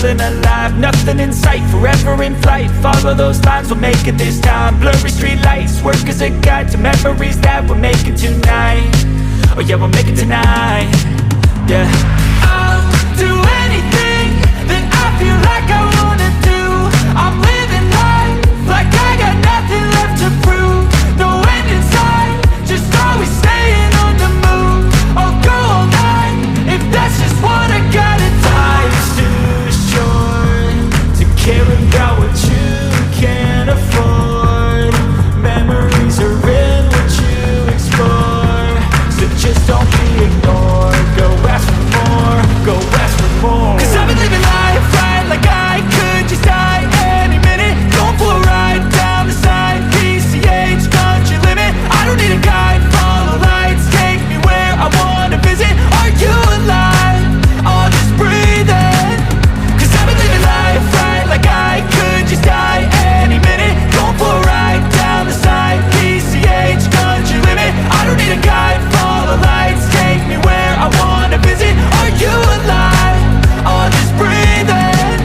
feeling alive. Nothing in sight, forever in flight. Follow those lines, we'll make it this time. Blurry street lights, work as a guide to memories that we're making tonight. Oh yeah, we'll make it tonight. Yeah, I'll do anything that I feel like I wanna do. I'm living life like I got nothing left to prove. No end in sight, just always staying on the move. I'll go all night if that's just what I gotta do. Life's too short to care about what you can't afford. Memories are in what you explore, so just don't be ignored. Go ask for more, go ask for more. Cause I've been living life right like I could just die any minute. Going for a ride down the side, PCH, country limit. I don't need a guide, follow lights, take me where I wanna visit. Are you alive? I'll just breathe in. Cause I've been living life right like I could just die any minute. Going for a ride down the side, PCH, country limit. I don't need a guide, follow lights, take me where I wanna visit. Are you alive? I'll just breathe in.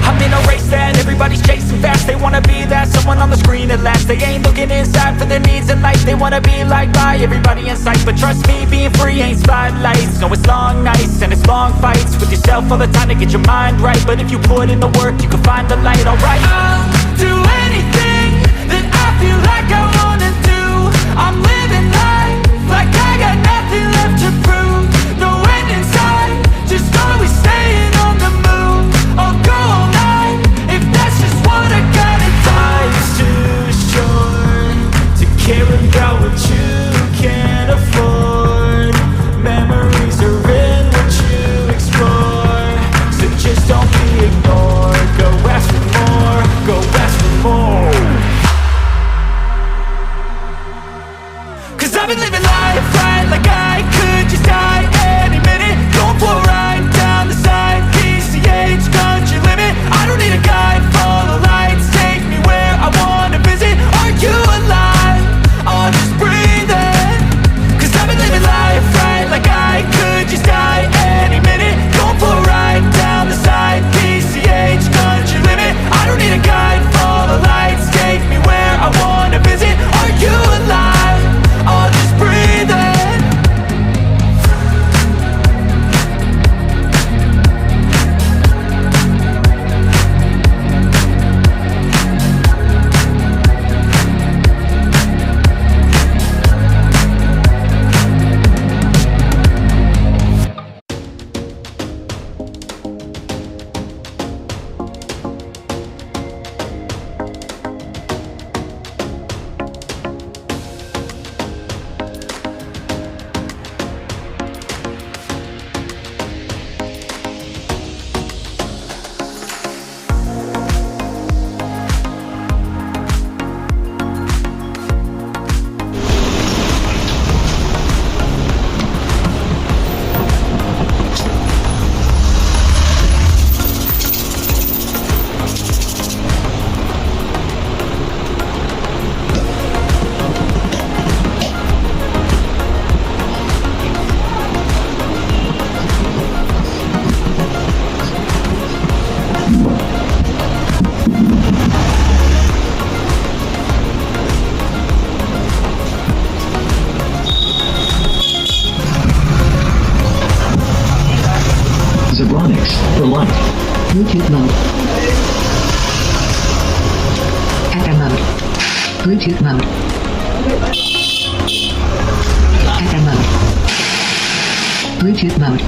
I'm in a race that everybody's chasing fast. They wanna be that someone on the screen at last. They ain't looking inside for their needs in life. They wanna be liked by everybody in sight. But trust me, being free ain't spotlights. No, it's long nights and it's long fights with yourself all the time to get your mind right. But if you put in the work, you can find the light, alright. I'll do anything that I feel like I wanna do. I'm living life like I got nothing left to prove. No end in sight, just always staying on the move. I'll go all night if that's just what I gotta do. Life's too short to care about what you can't afford. Memories are in what you explore, so just don't be ignored. Go ask for more, go ask for more. Cause I've been living life right like I could just die any minute. Going for a ride down the side, PCH, country limit. I don't need a guide, follow lights, take me where I wanna visit. Are you alive? I'll just breathe in. Cause I've been living life right like I could just die any minute. Going for a ride down the side, PCH, country limit. I don't need a guide, follow lights, take me where I wanna visit. Are you alive? I'll just breathe in. Zebronics for life. Bluetooth mode. FM mode. Bluetooth mode. FM mode. Bluetooth mode.